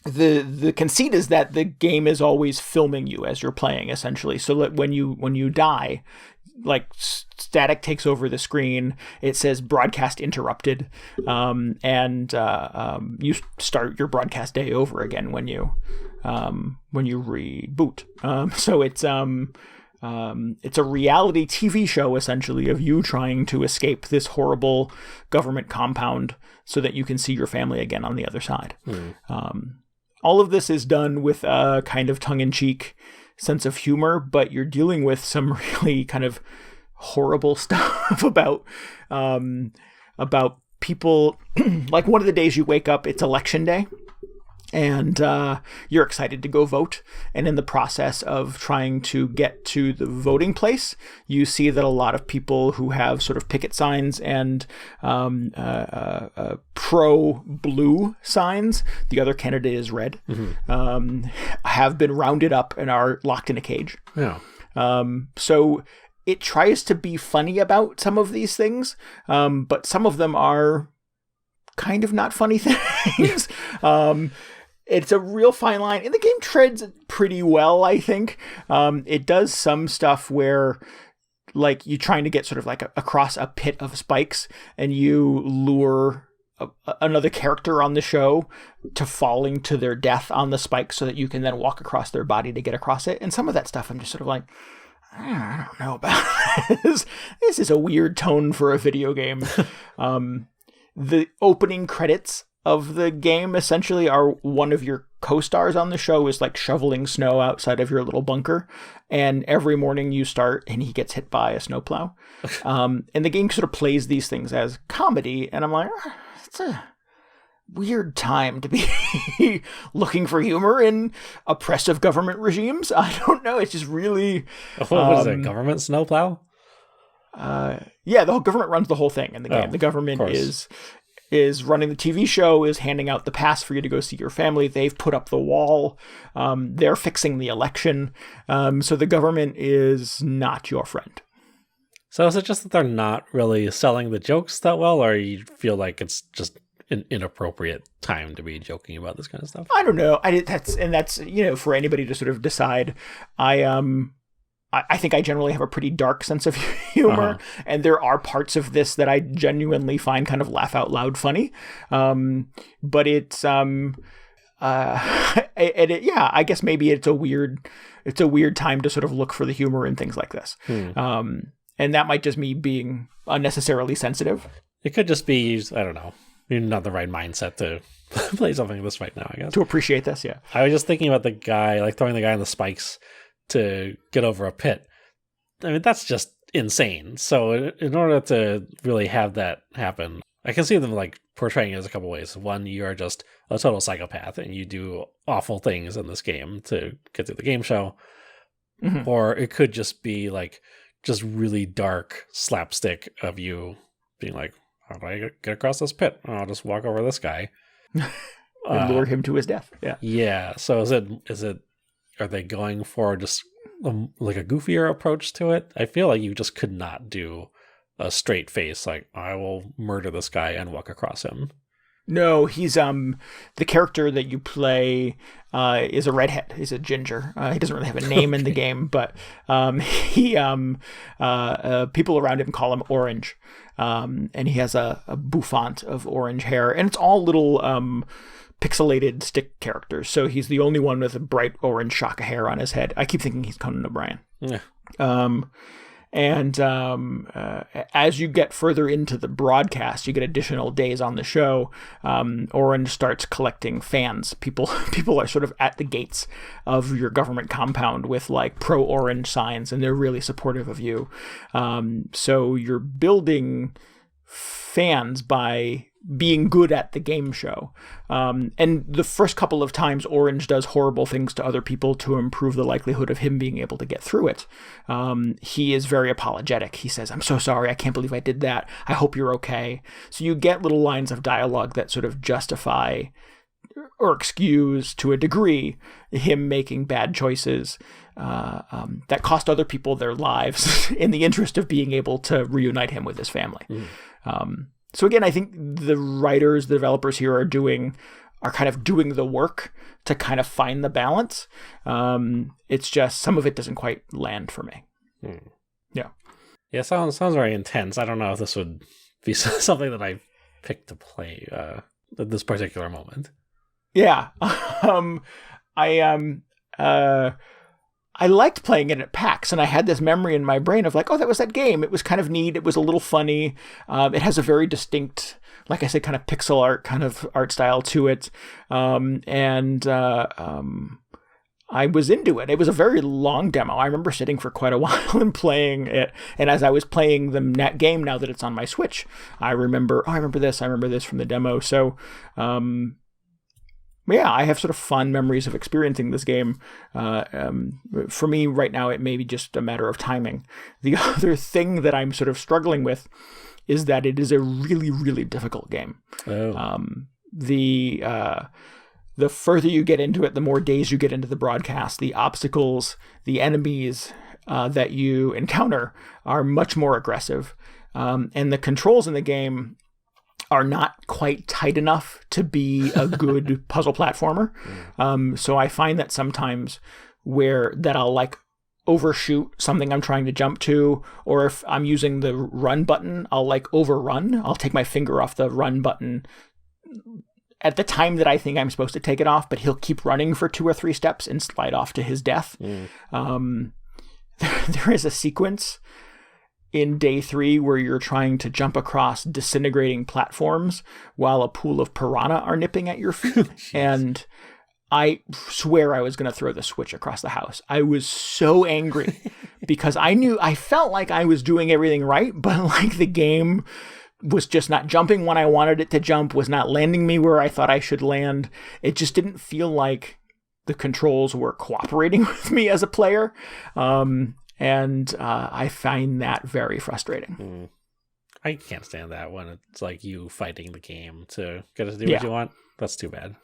The conceit is that the game is always filming you as you're playing, essentially. So that when you die, like static takes over the screen. It says broadcast interrupted, and you start your broadcast day over again when you reboot. So it's a reality TV show, essentially, of you trying to escape this horrible government compound so that you can see your family again on the other side. All of this is done with a kind of tongue-in-cheek sense of humor, but you're dealing with some really kind of horrible stuff about people. Like, one of the days you wake up, it's election day. And you're excited to go vote. And in the process of trying to get to the voting place, you see that a lot of people who have sort of picket signs and pro-blue signs, the other candidate is red, have been rounded up and are locked in a cage. Yeah. So it tries to be funny about some of these things, but some of them are kind of not funny things. It's a real fine line, and the game treads pretty well, I think. It does some stuff where, like, you're trying to get sort of like across a pit of spikes, and you lure another character on the show to falling to their death on the spikes so that you can then walk across their body to get across it. And some of that stuff, I'm just sort of like, I don't know about this. This is a weird tone for a video game. The opening credits of the game essentially are one of your co-stars on the show is like shoveling snow outside of your little bunker, and every morning you start and he gets hit by a snowplow. And the game sort of plays these things as comedy, and I'm like, it's a weird time to be looking for humor in oppressive government regimes. I don't know, it's just really what is it, government snowplow? Yeah, the whole government runs the whole thing in the game. The government is running the TV show, is handing out the pass for you to go see your family. They've put up the wall. They're fixing the election. So the government is not your friend. So is it just that they're not really selling the jokes that well, or you feel like it's just an inappropriate time to be joking about this kind of stuff? I don't know. That's for anybody to sort of decide. I think I generally have a pretty dark sense of humor, and there are parts of this that I genuinely find kind of laugh out loud funny. But it's I guess maybe it's a weird time to sort of look for the humor in things like this. And that might just me being unnecessarily sensitive. It could just be, I don't know, you're not the right mindset to play something like this right now, I guess. To appreciate this, yeah. I was just thinking about the guy, like throwing the guy on the spikes to get over a pit. I mean, that's just insane. So in order to really have that happen, I can see them like portraying it as a couple ways. One, you are just a total psychopath and you do awful things in this game to get through the game show. Or it could just be like just really dark slapstick of you being like, how do I get across this pit? Oh, I'll just walk over this guy and lure him to his death. Yeah. So is it are they going for just like a goofier approach to it? I feel like you just could not do a straight face, like, I will murder this guy and walk across him. No, he's the character that you play is a redhead. He's a ginger. He doesn't really have a name in the game, but he people around him call him Orange, and he has a bouffant of orange hair, and it's all little pixelated stick characters. So he's the only one with a bright orange shock of hair on his head. I keep thinking he's Conan O'Brien. Yeah. As you get further into the broadcast, you get additional days on the show. Orange starts collecting fans. People are sort of at the gates of your government compound with like pro-orange signs, and they're really supportive of you. So you're building fans by being good at the game show. And the first couple of times Orange does horrible things to other people to improve the likelihood of him being able to get through it. He is very apologetic. He says, "I'm so sorry. I can't believe I did that. I hope you're okay." So you get little lines of dialogue that sort of justify or excuse to a degree him making bad choices that cost other people their lives in the interest of being able to reunite him with his family. So again, I think the writers, the developers here are kind of doing the work to kind of find the balance. It's just some of it doesn't quite land for me. Yeah, sounds very intense. I don't know if this would be something that I picked to play at this particular moment. Yeah. I liked playing it at PAX, and I had this memory in my brain of like, oh, that was that game. It was kind of neat. It was a little funny. It has a very distinct, like I said, kind of pixel art kind of art style to it. I was into it. It was a very long demo. I remember sitting for quite a while and playing it. And as I was playing the net game, now that it's on my Switch, I remember this from the demo. So, yeah, I have sort of fond memories of experiencing this game. For me right now, it may be just a matter of timing. The other thing that I'm sort of struggling with is that it is a really, really difficult game. The further you get into it, the more days you get into the broadcast, the obstacles, the enemies that you encounter are much more aggressive. And the controls in the game are not quite tight enough to be a good puzzle platformer. So I find that sometimes that I'll like overshoot something I'm trying to jump to, or if I'm using the run button, I'll like overrun. I'll take my finger off the run button at the time that I think I'm supposed to take it off, but he'll keep running for 2 or 3 steps and slide off to his death. There is a sequence in day 3 where you're trying to jump across disintegrating platforms while a pool of piranha are nipping at your feet. And I swear I was going to throw the Switch across the house. I was so angry because I felt like I was doing everything right, but like the game was just not jumping when I wanted it to jump, was not landing me where I thought I should land. It just didn't feel like the controls were cooperating with me as a player. And I find that very frustrating. I can't stand that when it's like you fighting the game to get it to do what you want. That's too bad.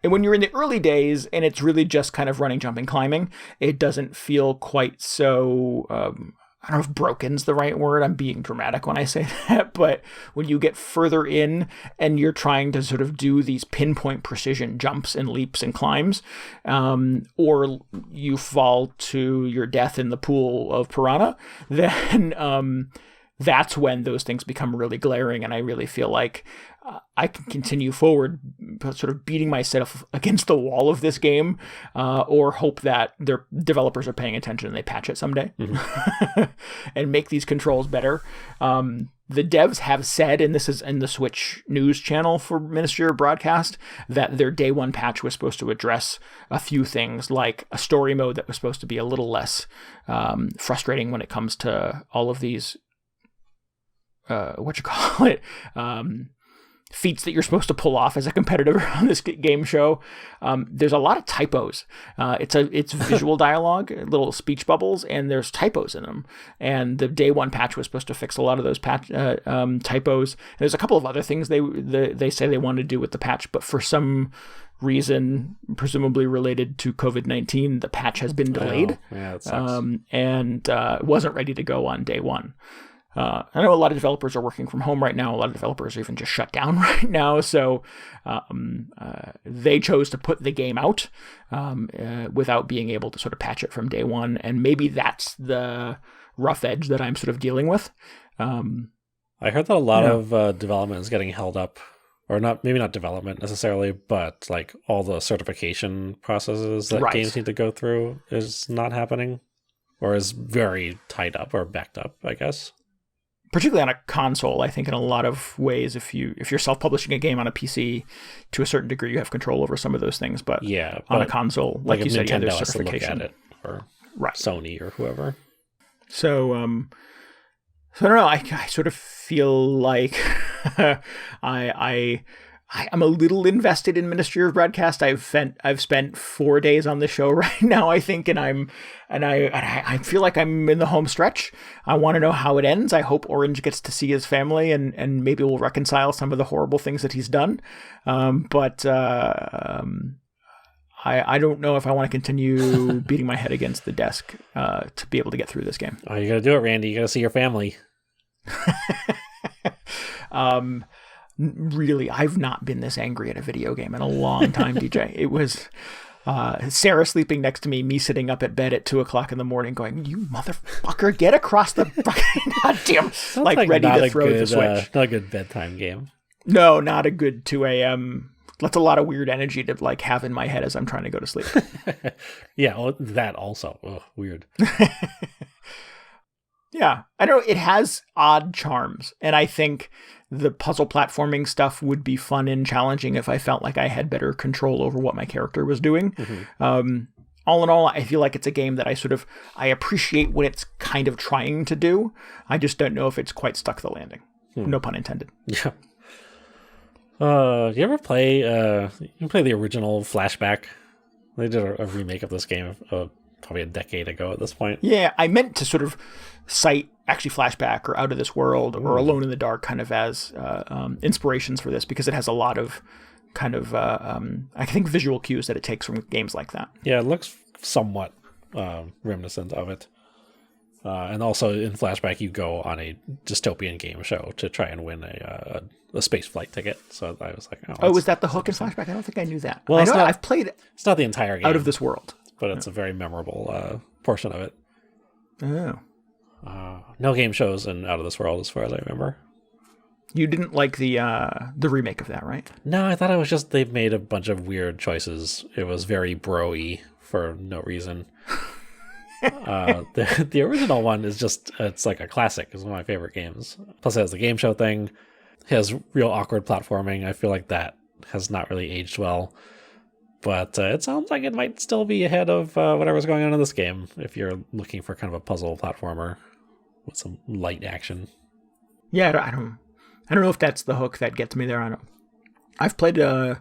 And when you're in the early days and it's really just kind of running, jumping, climbing, it doesn't feel quite so, I don't know if broken's the right word. I'm being dramatic when I say that. But when you get further in and you're trying to sort of do these pinpoint precision jumps and leaps and climbs, or you fall to your death in the pool of piranha, then that's when those things become really glaring. And I really feel like I can continue forward, sort of beating myself against the wall of this game, or hope that their developers are paying attention and they patch it someday and make these controls better. The devs have said, and this is in the Switch news channel for Ministry of Broadcast, that their day 1 patch was supposed to address a few things, like a story mode that was supposed to be a little less frustrating when it comes to all of these feats that you're supposed to pull off as a competitor on this game show. There's a lot of typos. It's visual dialogue, little speech bubbles, and there's typos in them. And the day 1 patch was supposed to fix a lot of those typos. And there's a couple of other things they say they want to do with the patch, but for some reason, presumably related to COVID-19, the patch has been delayed. Yeah, that sucks. And wasn't ready to go on day 1. I know a lot of developers are working from home right now. A lot of developers are even just shut down right now. So they chose to put the game out without being able to sort of patch it from day 1. And maybe that's the rough edge that I'm sort of dealing with. I heard that a lot of development is getting held up, or maybe not development necessarily, but like all the certification processes that games need to go through is not happening, or is very tied up or backed up, I guess. Particularly on a console, I think in a lot of ways, if you're self-publishing a game on a PC, to a certain degree, you have control over some of those things. But on a console, like you said, Nintendo there's has certification. to look at it, or Sony or whoever. So I don't know. I sort of feel like I'm a little invested in Ministry of Broadcast. I've spent 4 days on the show right now, I think, and I feel like I'm in the home stretch. I want to know how it ends. I hope Orange gets to see his family and maybe we'll reconcile some of the horrible things that he's done. But I don't know if I want to continue beating my head against the desk to be able to get through this game. Oh, you got to do it, Randy. You got to see your family. Really, I've not been this angry at a video game in a long time, DJ. It was Sarah sleeping next to me sitting up at bed at 2:00 in the morning going, "You motherfucker, get across the fucking goddamn," like ready to throw the switch. Not a good bedtime game. No, not a good 2 a.m. That's a lot of weird energy to like have in my head as I'm trying to go to sleep. Yeah, well, that also. Ugh, weird. Yeah, I know it has odd charms, and I think the puzzle platforming stuff would be fun and challenging if I felt like I had better control over what my character was doing. Mm-hmm. All in all, I feel like it's a game that I appreciate what it's kind of trying to do. I just don't know if it's quite stuck the landing. No pun intended. Yeah. You ever play? You play the original Flashback? They did a remake of this game probably a decade ago at this point. Yeah, I meant to sort of cite actually Flashback or Out of This World or Alone in the Dark kind of as inspirations for this, because it has a lot of kind of, I think, visual cues that it takes from games like that. Yeah, it looks somewhat reminiscent of it. And also in Flashback, you go on a dystopian game show to try and win a space flight ticket. So I was like, oh, was that the hook in Flashback? I don't think I knew that. Well, I've played it's not the entire game. Out of This World. But it's a very memorable portion of it. Oh. No game shows in Out of This World, as far as I remember. You didn't like the remake of that, right? No, I thought it was just they've made a bunch of weird choices. It was very bro-y for no reason. The original one is just, it's like a classic. It's one of my favorite games. Plus it has the game show thing. It has real awkward platforming. I feel like that has not really aged well. But it sounds like it might still be ahead of whatever's going on in this game if you're looking for kind of a puzzle platformer with some light action. Yeah, I don't know if that's the hook that gets me there. I've played, I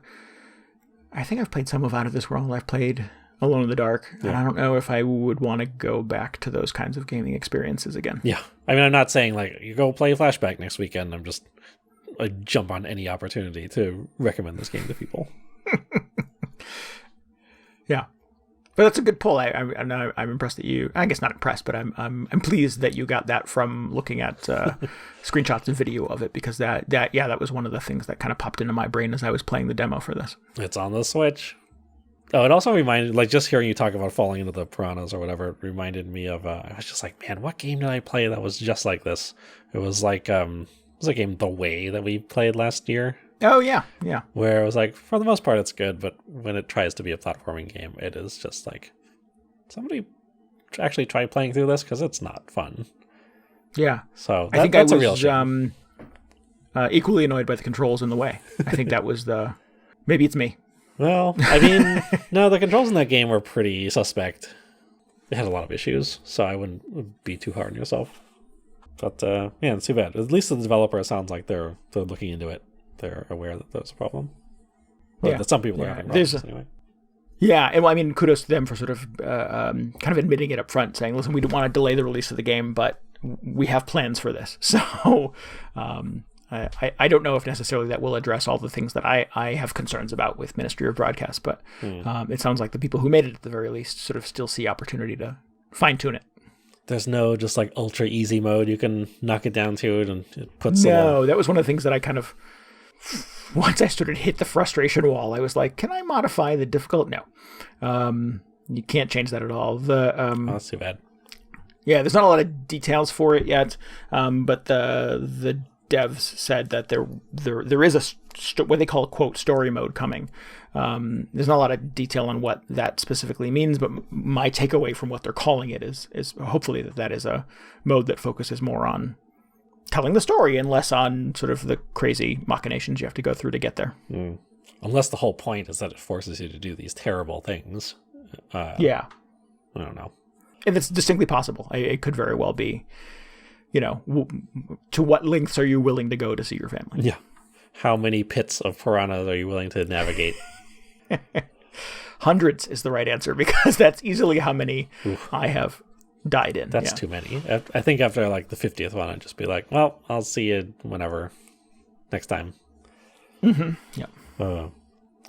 think I've played some of Out of This World. I've played Alone in the Dark, and I don't know if I would want to go back to those kinds of gaming experiences again. Yeah, I mean, I'm not saying like you go play Flashback next weekend. I jump on any opportunity to recommend this game to people. Yeah, but that's a good pull. I'm impressed that you. I guess not impressed, but I'm pleased that you got that from looking at screenshots and video of it, because that was one of the things that kind of popped into my brain as I was playing the demo for this. It's on the Switch. Oh, it also reminded, like, just hearing you talk about falling into the piranhas or whatever, it reminded me of. I was just like, man, what game did I play that was just like this? It was like it was a game, The Way, that we played last year. Oh, yeah. Where it was like, for the most part, it's good, but when it tries to be a platforming game, it is just like, somebody actually try playing through this, because it's not fun. Yeah. So I think that's I a real was shame. Equally annoyed by the controls in The Way. I think that was maybe it's me. Well, I mean, no, the controls in that game were pretty suspect. They had a lot of issues, so I wouldn't be too hard on yourself. But, yeah, it's too bad. At least the developer sounds like they're looking into it. They're aware that there's a problem. Well, that some people are having problems anyway. Yeah, and I mean, kudos to them for sort of kind of admitting it up front, saying, listen, we don't want to delay the release of the game, but we have plans for this. So I don't know if necessarily that will address all the things that I have concerns about with Ministry of Broadcast, but it sounds like the people who made it at the very least sort of still see opportunity to fine-tune it. There's no just like ultra easy mode you can knock it down to and it puts No, that was one of the things that I kind of, once I started to hit the frustration wall, I was like, can I modify the difficult? No. You can't change that at all. That's too bad. Yeah, there's not a lot of details for it yet, but the devs said that there is what they call a quote story mode coming. There's not a lot of detail on what that specifically means, but my takeaway from what they're calling it is hopefully that is a mode that focuses more on telling the story and less on sort of the crazy machinations you have to go through to get there. Unless the whole point is that it forces you to do these terrible things. Yeah. I don't know. And it's distinctly possible. It could very well be to what lengths are you willing to go to see your family? Yeah. How many pits of piranhas are you willing to navigate? Hundreds is the right answer, because that's easily how many I have died in. That's too many. I think after like the 50th one, I'd just be like, well, I'll see you whenever, next time. Mm-hmm. Yeah.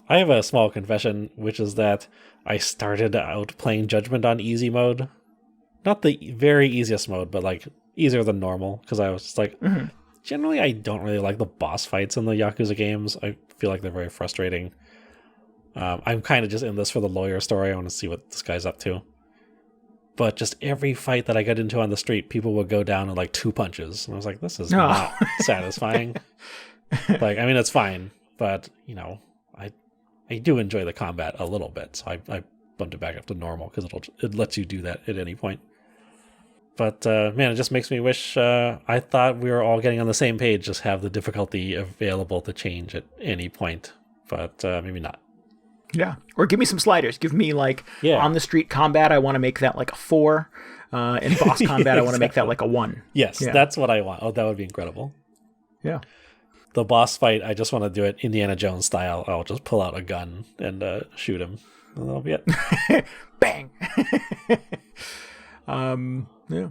I have a small confession, which is that I started out playing Judgment on easy mode. Not the very easiest mode, but like easier than normal, because I was just like, generally I don't really like the boss fights in the Yakuza games. I feel like they're very frustrating. I'm kind of just in this for the lawyer story. I want to see what this guy's up to. But just every fight that I got into on the street, people would go down in like 2 punches. And I was like, this is not satisfying. Like, I mean, it's fine, but, I do enjoy the combat a little bit. So I bumped it back up to normal, because it lets you do that at any point. But, man, it just makes me wish I thought we were all getting on the same page, just have the difficulty available to change at any point. But maybe not. Yeah. Or give me some sliders. Give me on the street combat, I want to make that like a 4. In boss combat, I want to make that like a 1. Yes, that's what I want. Oh, that would be incredible. Yeah. The boss fight, I just want to do it Indiana Jones style. I'll just pull out a gun and shoot him. And that'll be it. Bang. Yeah.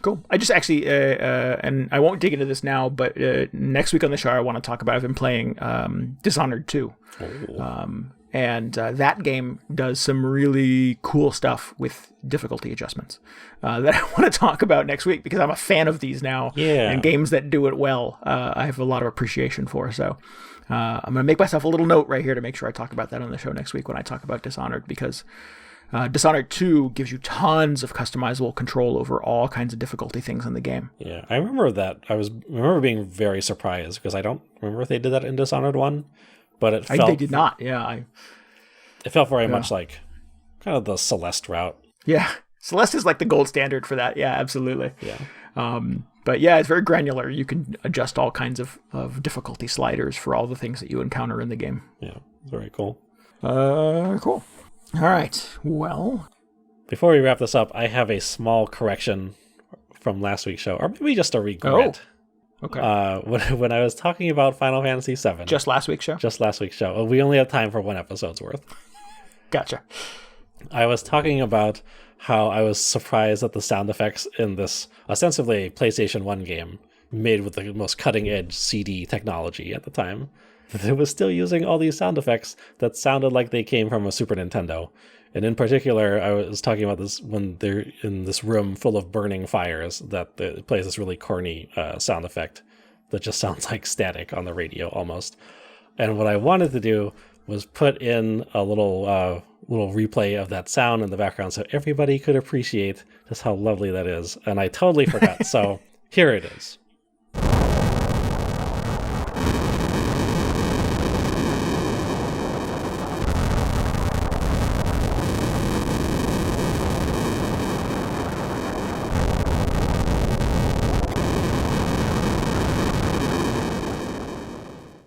Cool. I just actually, and I won't dig into this now, but next week on the show, I want to talk about, I've been playing Dishonored 2. And that game does some really cool stuff with difficulty adjustments that I want to talk about next week, because I'm a fan of these now. Yeah. And games that do it well, I have a lot of appreciation for. So I'm going to make myself a little note right here to make sure I talk about that on the show next week when I talk about Dishonored, because Dishonored 2 gives you tons of customizable control over all kinds of difficulty things in the game. Yeah, I remember that. I remember being very surprised, because I don't remember if they did that in Dishonored 1. But it felt... They did not, yeah. It felt very much like kind of the Celeste route. Yeah, Celeste is like the gold standard for that. Yeah, absolutely. Yeah. But yeah, it's very granular. You can adjust all kinds of difficulty sliders for all the things that you encounter in the game. Yeah, very cool. Cool. All right, well... Before we wrap this up, I have a small correction from last week's show, or maybe just a regret. Okay. When I was talking about Final Fantasy VII. Just last week's show? Just last week's show. We only have time for 1 episode's worth. Gotcha. I was talking about how I was surprised at the sound effects in this ostensibly PlayStation 1 game made with the most cutting-edge CD technology at the time. It was still using all these sound effects that sounded like they came from a Super Nintendo. And in particular, I was talking about this when they're in this room full of burning fires, that it plays this really corny sound effect that just sounds like static on the radio almost. And what I wanted to do was put in a little replay of that sound in the background so everybody could appreciate just how lovely that is. And I totally forgot. So here it is.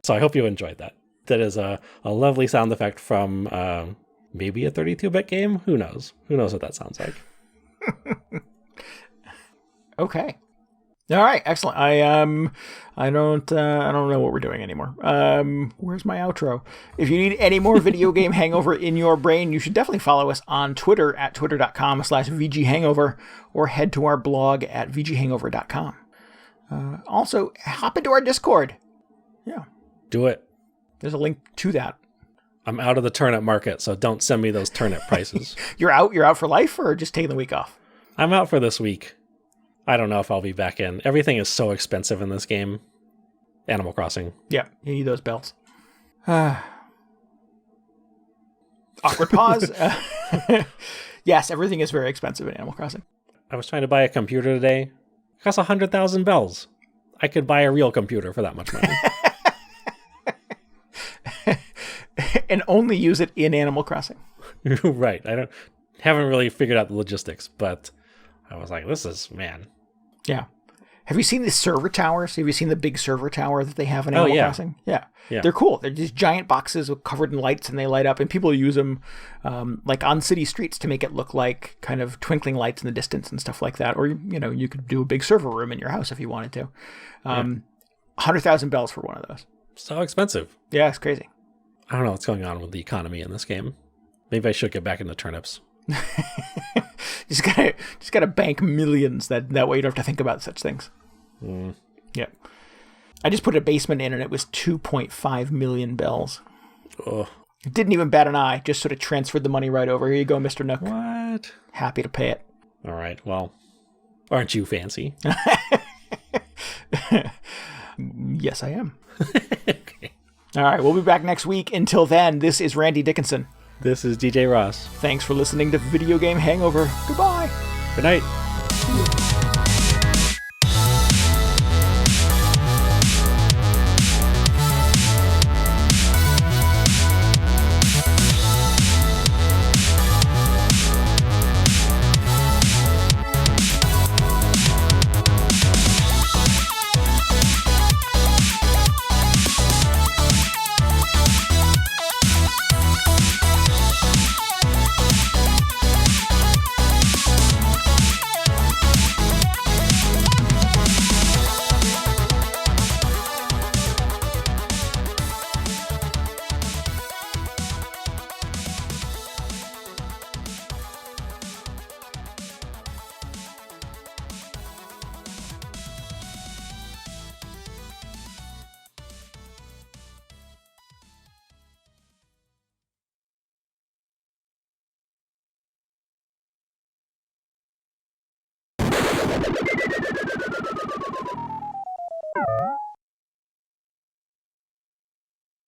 So I hope you enjoyed that. That is a lovely sound effect from maybe a 32-bit game. Who knows? Who knows what that sounds like? Okay. All right. Excellent. I don't know what we're doing anymore. Where's my outro? If you need any more video game hangover in your brain, you should definitely follow us on Twitter at twitter.com/VGHangover, or head to our blog at VGHangover.com. Also, hop into our Discord. Yeah. Do it. There's a link to that. I'm out of the turnip market, so don't send me those turnip prices. You're out for life, or just taking the week off? I'm out for this week. I don't know if I'll be back in. Everything is so expensive in this game. Animal Crossing. Yeah, you need those bells. Awkward pause. Yes, everything is very expensive in Animal Crossing. I was trying to buy a computer today. It costs 100,000 bells. I could buy a real computer for that much money. And only use it in Animal Crossing. Right. Haven't really figured out the logistics, but I was like, this is, man. Yeah. Have you seen the server towers? Have you seen the big server tower that they have in Oh, Animal yeah. Crossing? Yeah. Yeah. They're cool. They're just giant boxes covered in lights, and they light up, and people use them like on city streets to make it look like kind of twinkling lights in the distance and stuff like that. Or, you could do a big server room in your house if you wanted to. 100,000 bells for one of those. So expensive. Yeah, it's crazy. I don't know what's going on with the economy in this game. Maybe I should get back into turnips. Just gotta bank millions. That way you don't have to think about such things. Yeah. I just put a basement in, and it was 2.5 million bells. Oh. It didn't even bat an eye. Just sort of transferred the money right over. Here you go, Mr. Nook. What? Happy to pay it. All right. Well, aren't you fancy? Yes, I am. Okay. All right, we'll be back next week. Until then, this is Randy Dickinson. This is DJ Ross. Thanks for listening to Video Game Hangover. Goodbye. Good night.